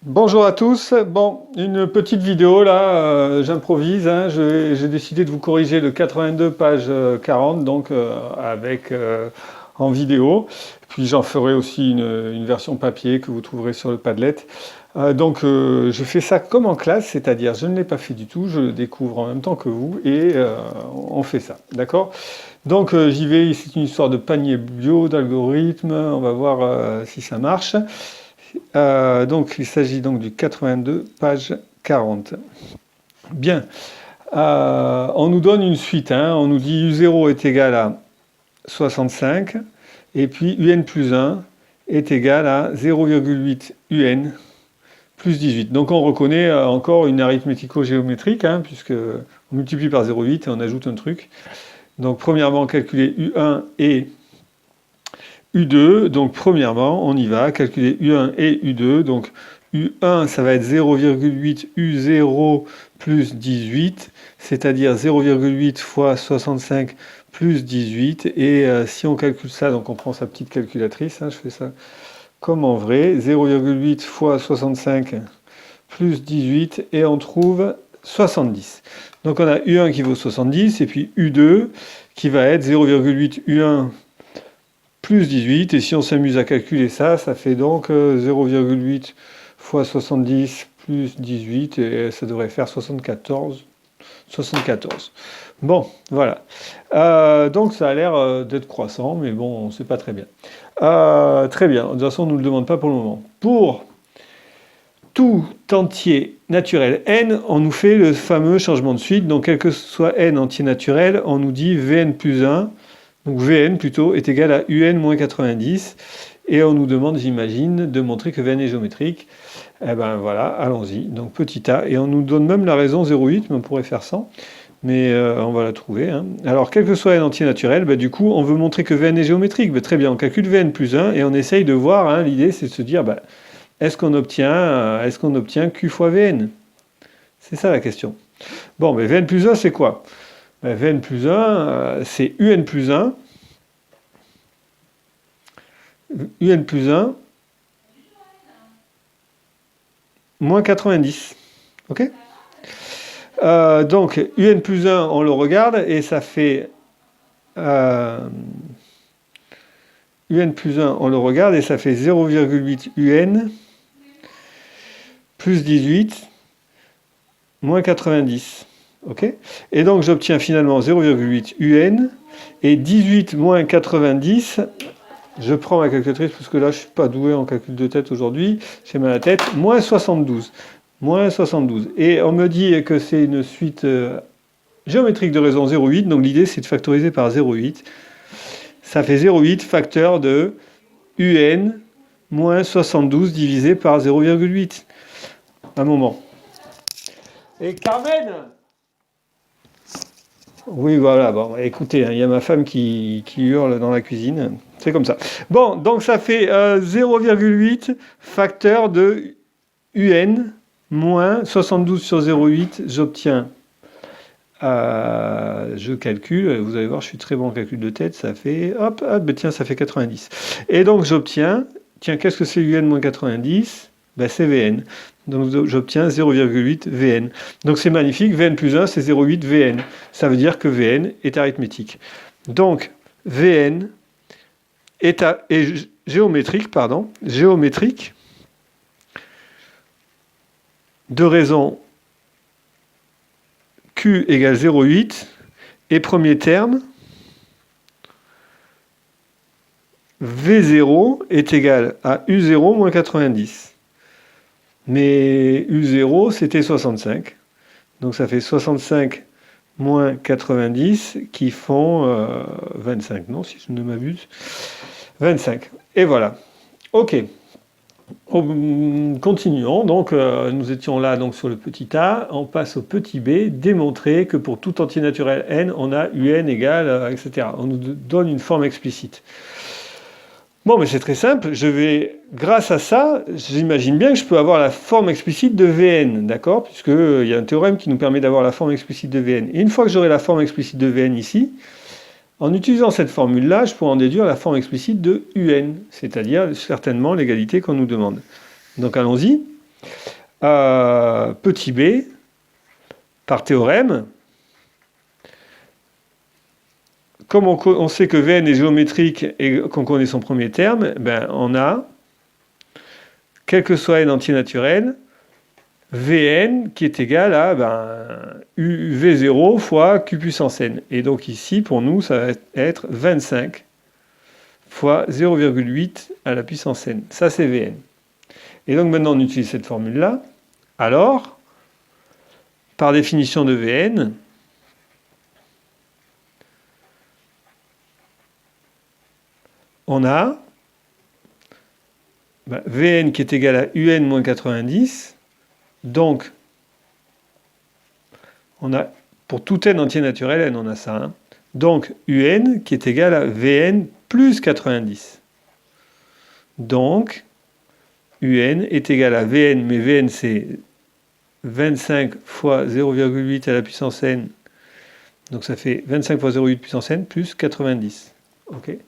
Bonjour à tous. Bon, une petite vidéo là, j'improvise, hein, j'ai décidé de vous corriger le 82 page 40, donc en vidéo. Puis j'en ferai aussi une version papier que vous trouverez sur le Padlet. Je fais ça comme en classe, c'est-à-dire je ne l'ai pas fait du tout, je le découvre en même temps que vous et on fait ça, d'accord? Donc j'y vais, c'est une histoire de panier bio, d'algorithme, on va voir si ça marche. Donc il s'agit donc du 82, page 40. Bien, on nous donne une suite, hein. On nous dit U0 est égal à 65, et puis UN plus 1 est égal à 0,8 UN plus 18. Donc on reconnaît encore une arithmético-géométrique, hein, puisque on multiplie par 0,8 et on ajoute un truc. Donc premièrement, calculer U1 et U2, donc premièrement, on y va, calculer U1 et U2, donc U1, ça va être 0,8 U0 plus 18, c'est-à-dire 0,8 fois 65 plus 18, et si on calcule ça, donc on prend sa petite calculatrice, hein, je fais ça comme en vrai, 0,8 fois 65 plus 18, et on trouve 70. Donc on a U1 qui vaut 70, et puis U2 qui va être 0,8 U1 plus 18, et si on s'amuse à calculer ça, ça fait donc 0,8 fois 70 plus 18, et ça devrait faire 74. 74. Bon, voilà. Donc ça a l'air d'être croissant, mais bon, c'est pas très bien. Très bien, de toute façon, on ne nous le demande pas pour le moment. Pour tout entier naturel n, on nous fait le fameux changement de suite, donc quel que soit n entier naturel, on nous dit Vn plus 1, donc Vn plutôt, est égal à Un moins 90, et on nous demande, j'imagine, de montrer que Vn est géométrique. Eh ben voilà, allons-y. Donc petit a, et on nous donne même la raison 0,8, mais on pourrait faire 100, mais on va la trouver, hein. Alors, quel que soit n entier naturel, bah, du coup, on veut montrer que Vn est géométrique. Bah, très bien, on calcule Vn plus 1, et on essaye de voir, hein, l'idée c'est de se dire, bah, est-ce qu'on obtient Q fois Vn? C'est ça la question. Bon, mais Vn plus 1, c'est quoi? Vn plus 1, c'est Un plus 1. Un plus 1 moins 90. Ok? Donc, Un plus 1, on le regarde, et ça fait... Un plus 1, on le regarde, et ça fait 0,8 Un plus 18 moins 90. Ok? Et donc j'obtiens finalement 0,8 UN, et 18 moins 90, je prends ma calculatrice parce que là je ne suis pas doué en calcul de tête aujourd'hui, j'ai mal à la tête, moins 72. Moins 72. Et on me dit que c'est une suite géométrique de raison 0,8, donc l'idée c'est de factoriser par 0,8. Ça fait 0,8 facteur de UN moins 72 divisé par 0,8. Un moment. Et Carmen! Oui, voilà, bon, écoutez, il y a ma femme qui hurle dans la cuisine, c'est comme ça. Bon, donc ça fait 0,8 facteur de UN moins 72 sur 0,8, j'obtiens, je calcule, vous allez voir, je suis très bon en calcul de tête, ça fait, hop, ben tiens, ça fait 90. Et donc j'obtiens, tiens, qu'est-ce que c'est UN moins 90? Ben, c'est Vn. Donc j'obtiens 0,8 Vn. Donc c'est magnifique, Vn plus 1, c'est 0,8 Vn. Ça veut dire que Vn est arithmétique. Donc Vn est géométrique de raison Q égale 0,8, et premier terme, V0 est égal à U0 moins 90. Mais U0, c'était 65. Donc ça fait 65 moins 90 qui font 25, non, si je ne m'abuse. 25. Et voilà. Ok. Continuons. Donc nous étions là donc, sur le petit a. On passe au petit b. Démontrer que pour tout entier naturel n, on a un égale, etc. On nous donne une forme explicite. Bon, mais c'est très simple, grâce à ça, j'imagine bien que je peux avoir la forme explicite de Vn, d'accord? Puisqu'il y a un théorème qui nous permet d'avoir la forme explicite de Vn. Et une fois que j'aurai la forme explicite de Vn ici, en utilisant cette formule-là, je pourrai en déduire la forme explicite de Un, c'est-à-dire certainement l'égalité qu'on nous demande. Donc allons-y. Petit b, par théorème, comme on sait que Vn est géométrique et qu'on connaît son premier terme, ben on a, quel que soit n entier naturel, Vn qui est égal à V0 fois Q puissance n. Et donc ici, pour nous, ça va être 25 fois 0,8 à la puissance n. Ça, c'est Vn. Et donc maintenant, on utilise cette formule-là. Alors, par définition de Vn, on a Vn qui est égal à Un moins 90. Donc, on a, pour tout n entier naturel, n, on a ça. Hein. Donc, Un qui est égal à Vn plus 90. Donc, Un est égal à Vn, mais Vn c'est 25 fois 0,8 à la puissance n. Donc ça fait 25 fois 0,8 puissance n plus 90. Okay.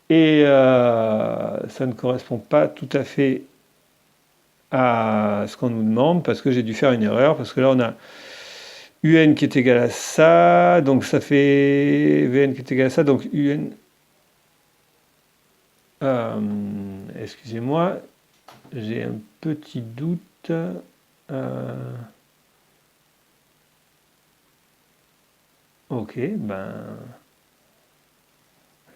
Et ça ne correspond pas tout à fait à ce qu'on nous demande, parce que j'ai dû faire une erreur, parce que là on a Un qui est égal à ça, donc ça fait Vn qui est égal à ça, donc Un... excusez-moi, j'ai un petit doute. Ok,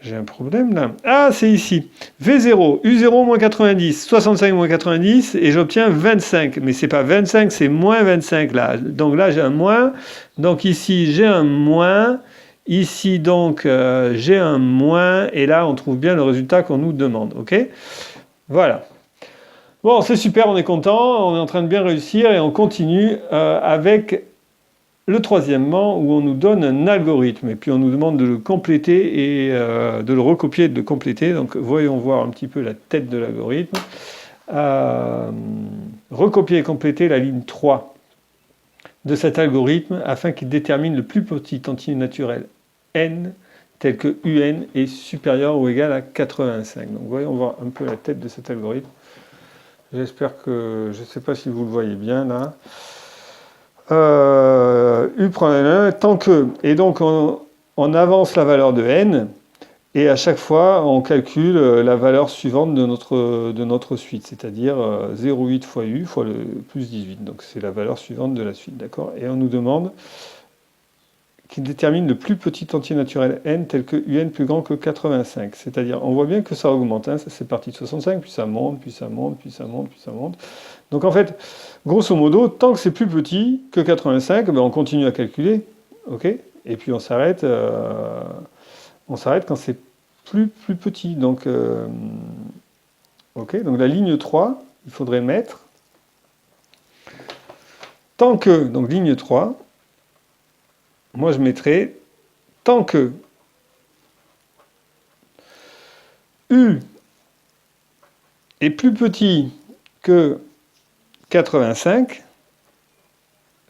j'ai un problème là. Ah, c'est ici. V0, U0 moins 90, 65 moins 90, et j'obtiens 25. Mais c'est pas 25, c'est moins 25 là. Donc là, j'ai un moins. Donc ici, j'ai un moins. Ici, donc, j'ai un moins. Et là, on trouve bien le résultat qu'on nous demande. Ok ? Voilà. Bon, c'est super, on est content. On est en train de bien réussir et on continue avec le troisièmement, où on nous donne un algorithme, et puis on nous demande de le compléter et de le recopier et de le compléter. Donc voyons voir un petit peu la tête de l'algorithme. Recopier et compléter la ligne 3 de cet algorithme afin qu'il détermine le plus petit entier naturel n tel que Un est supérieur ou égal à 85. Donc voyons voir un peu la tête de cet algorithme. J'espère que, je ne sais pas si vous le voyez bien là. U prend n tant que, et donc on avance la valeur de n, et à chaque fois on calcule la valeur suivante de notre suite, c'est-à-dire 0,8 fois u fois le plus 18, donc c'est la valeur suivante de la suite, d'accord? Et on nous demande qu'il détermine le plus petit entier naturel n tel que Un plus grand que 85, c'est-à-dire on voit bien que ça augmente, hein, ça c'est parti de 65, puis ça monte, puis ça monte, puis ça monte, puis ça monte. Donc en fait, grosso modo, tant que c'est plus petit que 85, on continue à calculer, ok? Et puis on s'arrête quand c'est plus petit. Donc, ok, donc la ligne 3, il faudrait mettre tant que, donc ligne 3, moi je mettrais tant que U est plus petit que 85,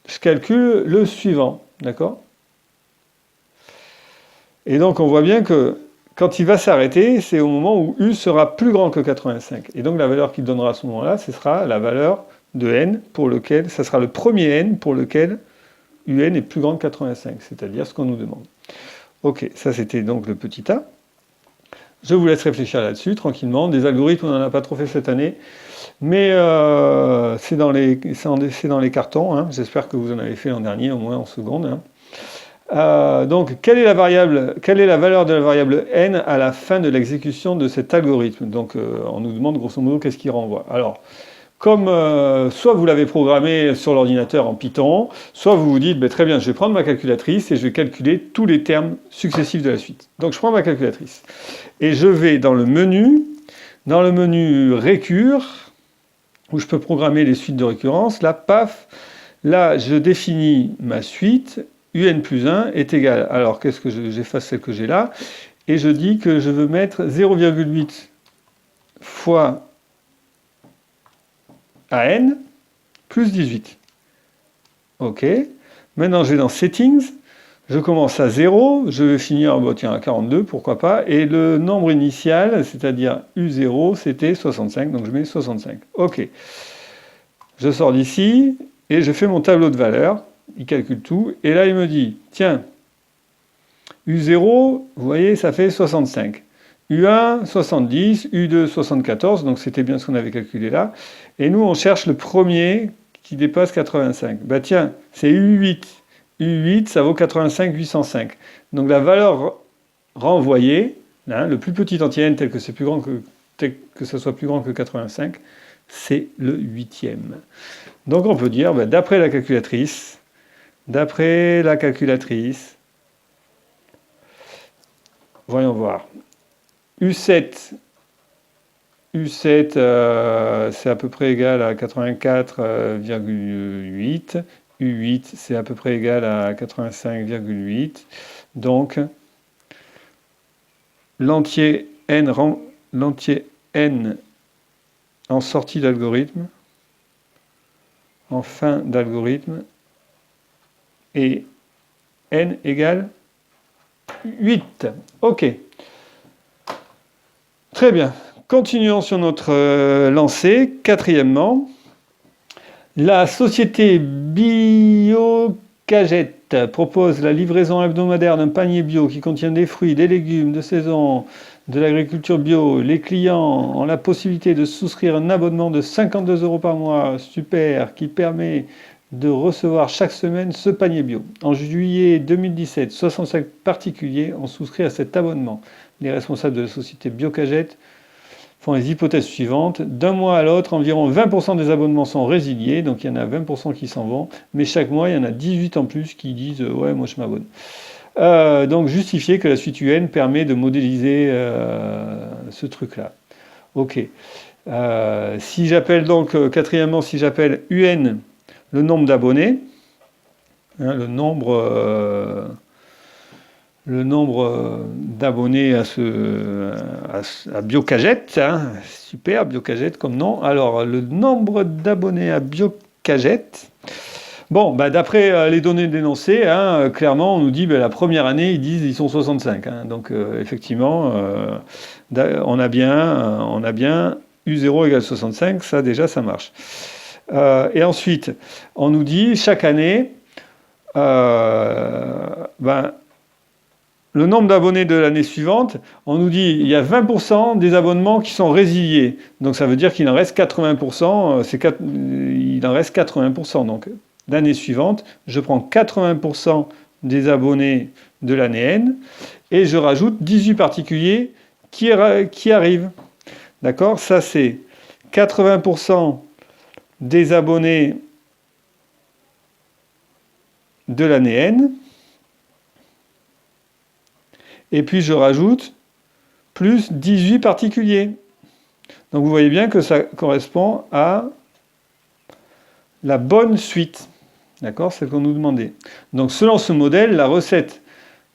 je calcule le suivant, d'accord? Et donc on voit bien que quand il va s'arrêter, c'est au moment où U sera plus grand que 85. Et donc la valeur qu'il donnera à ce moment-là, ce sera la valeur de n pour lequel, ça sera le premier n pour lequel Un est plus grand que 85, c'est-à-dire ce qu'on nous demande. Ok, ça c'était donc le petit a. Je vous laisse réfléchir là-dessus tranquillement. Des algorithmes, on n'en a pas trop fait cette année, mais c'est dans les cartons. Hein. J'espère que vous en avez fait l'an dernier, au moins en seconde. Hein. Donc, quelle est la valeur de la variable n à la fin de l'exécution de cet algorithme? Donc, on nous demande grosso modo qu'est-ce qu'il renvoie. Alors, comme soit vous l'avez programmé sur l'ordinateur en Python, soit vous vous dites, très bien, je vais prendre ma calculatrice et je vais calculer tous les termes successifs de la suite. Donc, je prends ma calculatrice et je vais dans le menu récure, où je peux programmer les suites de récurrence. Là, paf, là, je définis ma suite. Un plus 1 est égal. Alors, qu'est-ce que j'efface celle que j'ai là, et je dis que je veux mettre 0,8 fois AN plus 18. Ok. Maintenant, je vais dans Settings. Je commence à 0. Je vais finir à 42, pourquoi pas. Et le nombre initial, c'est-à-dire U0, c'était 65. Donc, je mets 65. Ok. Je sors d'ici et je fais mon tableau de valeurs. Il calcule tout. Et là, il me dit, tiens, U0, vous voyez, ça fait 65. U1, 70, U2, 74, donc c'était bien ce qu'on avait calculé là. Et nous, on cherche le premier qui dépasse 85. Bah tiens, c'est U8. U8, ça vaut 85 805. Donc la valeur renvoyée, hein, le plus petit entier n tel que c'est plus grand tel que ça soit plus grand que 85, c'est le 8e. Donc on peut dire, bah, d'après la calculatrice, voyons voir. U7, c'est à peu près égal à 84,8. U8, c'est à peu près égal à 85,8. Donc, l'entier n en sortie d'algorithme, en fin d'algorithme, et n égale 8. OK. Très bien. Continuons sur notre lancée. Quatrièmement, la société Biocagette propose la livraison hebdomadaire d'un panier bio qui contient des fruits, des légumes de saison, de l'agriculture bio. Les clients ont la possibilité de souscrire un abonnement de 52 € par mois, super, qui permet de recevoir chaque semaine ce panier bio. En juillet 2017, 65 particuliers ont souscrit à cet abonnement. Les responsables de la société Biocagette font les hypothèses suivantes. D'un mois à l'autre, environ 20% des abonnements sont résiliés, donc il y en a 20% qui s'en vont, mais chaque mois, il y en a 18 en plus qui disent « ouais, moi je m'abonne ». Donc justifier que la suite UN permet de modéliser ce truc-là. Ok. Si j'appelle donc, quatrièmement, si j'appelle UN le nombre d'abonnés, hein, le nombre d'abonnés à Biocagette, hein, super Biocagette comme nom. Alors le nombre d'abonnés à Biocagette, bon, bah, d'après les données dénoncées, hein, clairement on nous dit la première année ils sont 65. Hein, donc effectivement, on a bien U0 égale 65, ça déjà ça marche. Et ensuite, on nous dit chaque année, le nombre d'abonnés de l'année suivante, on nous dit il y a 20% des abonnements qui sont résiliés. Donc ça veut dire qu'il en reste 80%. Il en reste 80%. Donc l'année suivante, je prends 80% des abonnés de l'année N et je rajoute 18 particuliers qui arrivent. D'accord? Ça c'est 80% des abonnés de l'année N. Et puis je rajoute plus 18 particuliers. Donc vous voyez bien que ça correspond à la bonne suite. D'accord? C'est ce qu'on nous demandait. Donc selon ce modèle, la recette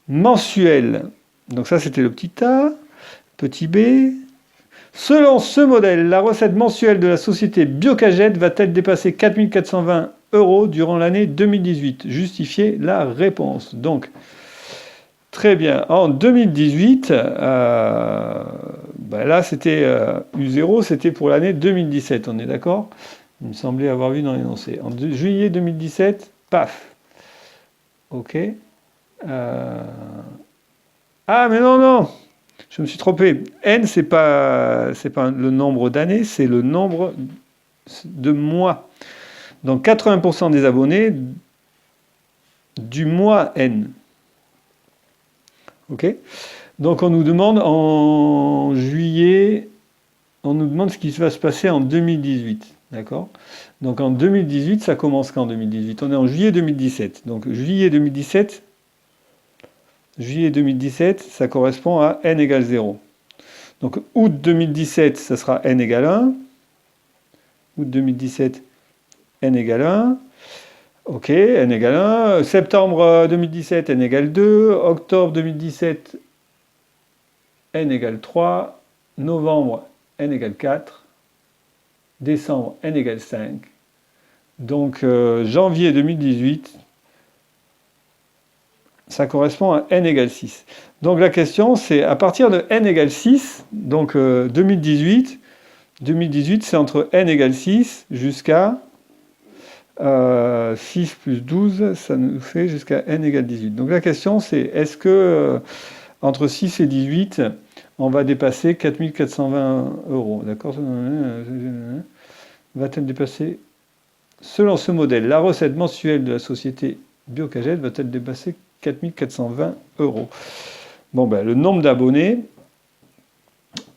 mensuelle, donc ça c'était le petit A, petit B. Selon ce modèle, la recette mensuelle de la société Biocagette va-t-elle dépasser 4 420 € durant l'année 2018? Justifiez la réponse. Donc, très bien. En 2018, là, c'était U0, c'était pour l'année 2017, on est d'accord? Il me semblait avoir vu dans l'énoncé. En juillet 2017, paf. OK. Ah, mais non! Je me suis trompé. N, c'est pas le nombre d'années, c'est le nombre de mois. Donc 80% des abonnés du mois N. Ok? Donc on nous demande en juillet, on nous demande ce qui va se passer en 2018. D'accord? Donc en 2018, ça commence quand en 2018? On est en juillet 2017. Donc juillet 2017, ça correspond à n égale 0. Donc août 2017, ça sera n égale 1. Août 2017, n égale 1. Ok, n égale 1. Septembre 2017, n égale 2. Octobre 2017, n égale 3. Novembre, n égale 4. Décembre, n égale 5. Donc janvier 2018, ça correspond à n égale 6. Donc la question, c'est à partir de n égale 6, donc 2018, c'est entre n égale 6 jusqu'à 6 plus 12, ça nous fait jusqu'à n égale 18. Donc la question c'est, est-ce que entre 6 et 18, on va dépasser 4420 euros, d'accord? Va-t-elle dépasser, selon ce modèle, la recette mensuelle de la société Biocagette va-t-elle dépasser 4420 euros? Bon, ben, le nombre d'abonnés,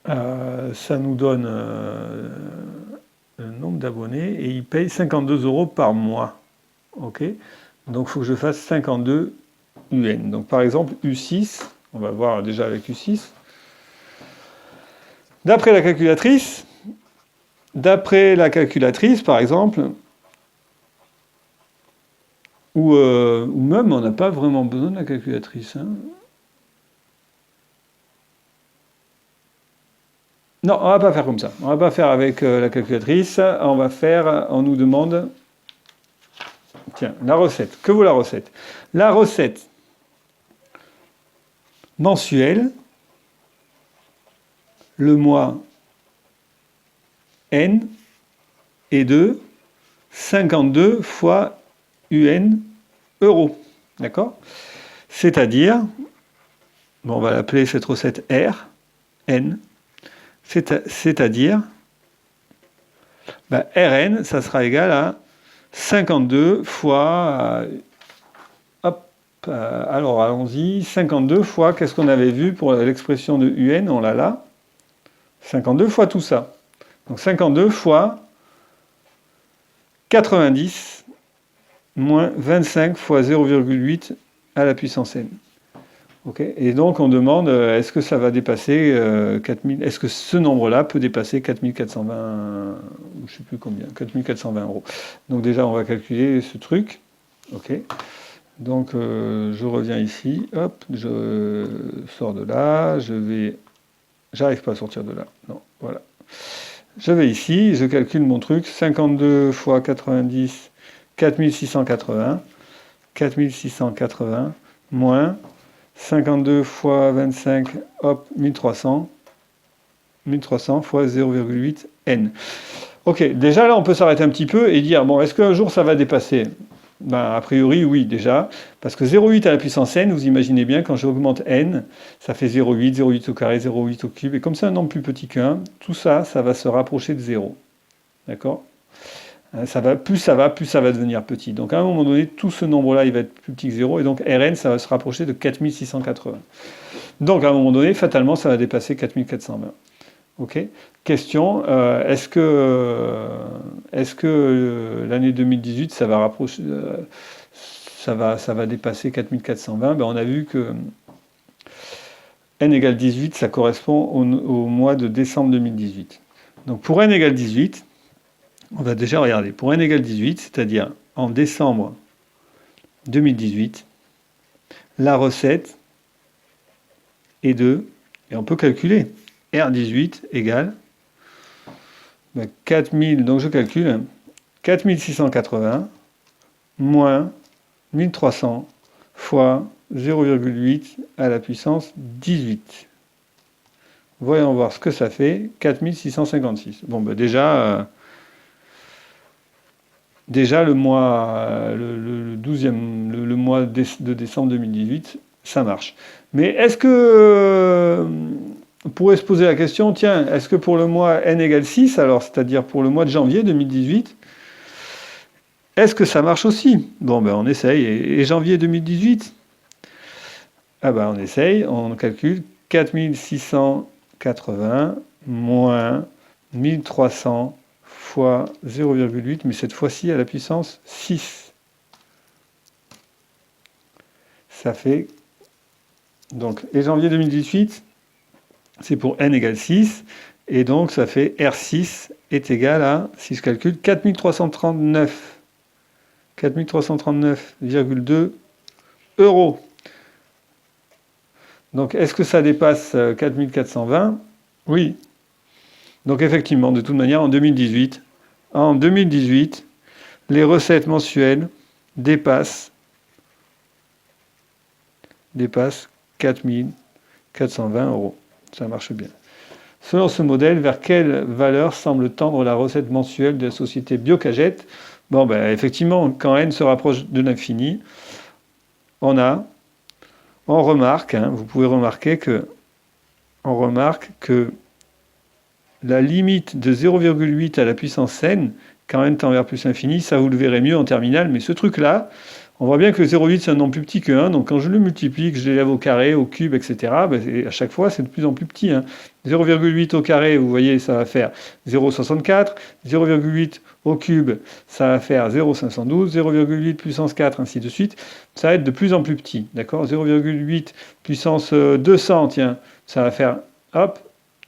ça nous donne le nombre d'abonnés et ils payent 52 euros par mois. Ok? Donc il faut que je fasse 52 UN. Donc par exemple, U6, on va voir déjà avec U6. D'après la calculatrice, par exemple, ou même on n'a pas vraiment besoin de la calculatrice. Hein. Non, on va pas faire comme ça. On va pas faire avec la calculatrice. On va faire, on nous demande, tiens, la recette. Que vaut la recette? La recette mensuelle, le mois N est de 52 fois UN euros. D'accord? C'est-à-dire, bon, on va l'appeler cette recette R, N, c'est-à-dire, ben, Rn, ça sera égal à 52 fois, alors allons-y, 52 fois, qu'est-ce qu'on avait vu pour l'expression de UN, on l'a là, 52 fois tout ça. Donc 52 fois 90 moins 25 fois 0,8 à la puissance n. Okay. Et donc on demande, est-ce que ça va dépasser 4000, est-ce que ce nombre-là peut dépasser 4420, je ne sais plus combien, 4420 euros. Donc déjà on va calculer ce truc. Ok. Donc je reviens ici, hop, je sors de là, j'arrive pas à sortir de là, non, voilà. Je vais ici, je calcule mon truc, 52 fois 90, 4680, 4680, moins 52 fois 25, hop, 1300, 1300 fois 0,8 n. Ok, déjà là on peut s'arrêter un petit peu et dire, bon, est-ce qu'un jour ça va dépasser? Ben, a priori oui déjà, parce que 0,8 à la puissance n, vous imaginez bien, quand j'augmente n, ça fait 0,8, 0,8 au carré, 0,8 au cube, et comme c'est un nombre plus petit que 1, tout ça, ça va se rapprocher de 0. D'accord? Plus ça va devenir petit. Donc à un moment donné, tout ce nombre-là, il va être plus petit que 0, et donc Rn, ça va se rapprocher de 4680. Donc à un moment donné, fatalement, ça va dépasser 4420. Ok. Question, est-ce que l'année 2018, ça va rapprocher, ça va dépasser 4420? Ben, on a vu que n égale 18, ça correspond au mois de décembre 2018. Donc pour n égale 18, on va déjà regarder. Pour n égale 18, c'est-à-dire en décembre 2018, la recette est de, et on peut calculer, R18 égale 4000, donc je calcule, 4680 moins 1300 fois 0,8 à la puissance 18. Voyons voir ce que ça fait, 4656. Bon, ben déjà le mois, le 12e, le mois de décembre 2018, ça marche. Mais est-ce que, on pourrait se poser la question, tiens, est-ce que pour le mois n égale 6, alors c'est-à-dire pour le mois de janvier 2018, est-ce que ça marche aussi? Bon, ben on essaye. Et janvier 2018? Ah ben on essaye, on calcule 4680 moins 1300 fois 0,8, mais cette fois-ci à la puissance 6. Ça fait, donc, et janvier 2018, c'est pour n égale 6, et donc ça fait R6 est égal à, si je calcule, 4339,2 euros. Donc est-ce que ça dépasse 4420? Oui. Donc effectivement, de toute manière, en 2018, les recettes mensuelles dépassent 4420 euros. Ça marche bien. Selon ce modèle, vers quelle valeur semble tendre la recette mensuelle de la société Biocagette Bon, ben, effectivement, quand n se rapproche de l'infini, on remarque, hein, vous pouvez remarquer que, on remarque que la limite de 0,8 à la puissance n, quand n tend vers plus l'infini, ça vous le verrez mieux en terminale, mais ce truc-là, on voit bien que le 0,8 c'est un nombre plus petit que 1, donc quand je le multiplie, que je l'élève au carré, au cube, etc., ben, à chaque fois c'est de plus en plus petit. Hein. 0,8 au carré, vous voyez, ça va faire 0,64, 0,8 au cube, ça va faire 0,512, 0,8 puissance 4, ainsi de suite. Ça va être de plus en plus petit, d'accord. 0,8 puissance 200, tiens, ça va faire, hop,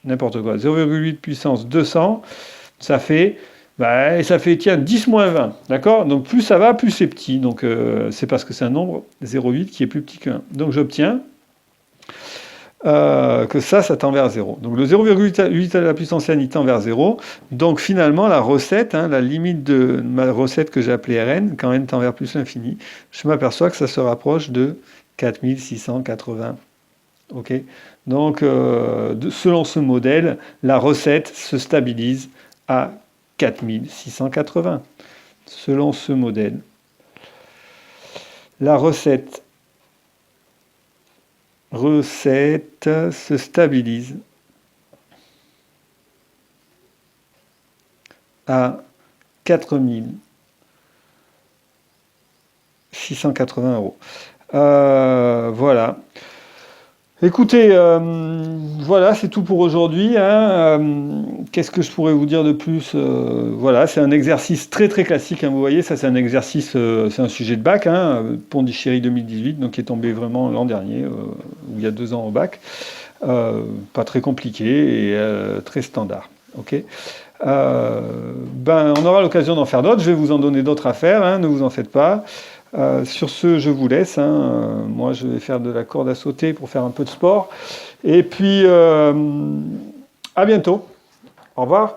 n'importe quoi, 0,8 puissance 200, ça fait... Bah, ça fait, tiens, 10 moins 20, d'accord. Donc plus ça va, plus c'est petit. Donc c'est parce que c'est un nombre 0,8 qui est plus petit que 1. Donc j'obtiens que ça tend vers 0. Donc le 0,8 à la puissance n, il tend vers 0. Donc finalement, la recette, hein, la limite de ma recette que j'ai appelée Rn, quand n tend vers plus l'infini, je m'aperçois que ça se rapproche de 4680. Ok. Donc selon ce modèle, la recette se stabilise à 4680, selon ce modèle. La recette se stabilise à 4680 €. Voilà. Écoutez, voilà, c'est tout pour aujourd'hui. Hein. Qu'est-ce que je pourrais vous dire de plus? Voilà, c'est un exercice très très classique. Hein, vous voyez, ça c'est un exercice, c'est un sujet de bac, hein, Pondichéry 2018, donc qui est tombé vraiment l'an dernier, ou il y a 2 ans au bac. Pas très compliqué et très standard. Ok. Ben, on aura l'occasion d'en faire d'autres. Je vais vous en donner d'autres à faire. Hein, ne vous en faites pas. Sur ce, je vous laisse. Hein. Moi, je vais faire de la corde à sauter pour faire un peu de sport. Et puis, à bientôt. Au revoir.